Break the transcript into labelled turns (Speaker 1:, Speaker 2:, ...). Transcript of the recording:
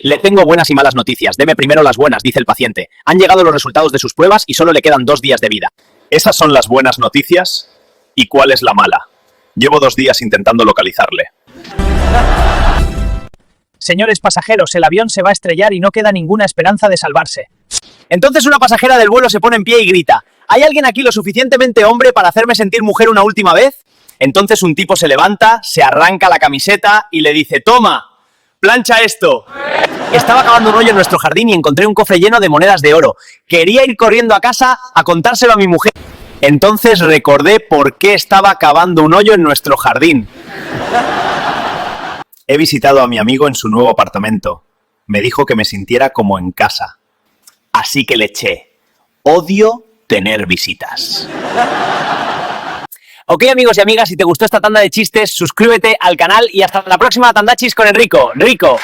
Speaker 1: Le tengo buenas y malas noticias. Deme primero las buenas, dice el paciente. Han llegado los resultados de sus pruebas y solo le quedan 2 días de vida.
Speaker 2: ¿Esas son las buenas noticias? ¿Y cuál es la mala? Llevo 2 días intentando localizarle.
Speaker 3: Señores pasajeros, el avión se va a estrellar y no queda ninguna esperanza de salvarse.
Speaker 1: Entonces una pasajera del vuelo se pone en pie y grita: ¿hay alguien aquí lo suficientemente hombre para hacerme sentir mujer una última vez? Entonces un tipo se levanta, se arranca la camiseta y le dice: ¡toma! ¡Plancha esto! Estaba cavando un hoyo en nuestro jardín y encontré un cofre lleno de monedas de oro. Quería ir corriendo a casa a contárselo a mi mujer. Entonces recordé por qué estaba cavando un hoyo en nuestro jardín.
Speaker 2: He visitado a mi amigo en su nuevo apartamento. Me dijo que me sintiera como en casa.
Speaker 1: Así que le eché: odio tener visitas. Ok, amigos y amigas, si te gustó esta tanda de chistes, suscríbete al canal y hasta la próxima Tandachis con Enrico. ¡Rico!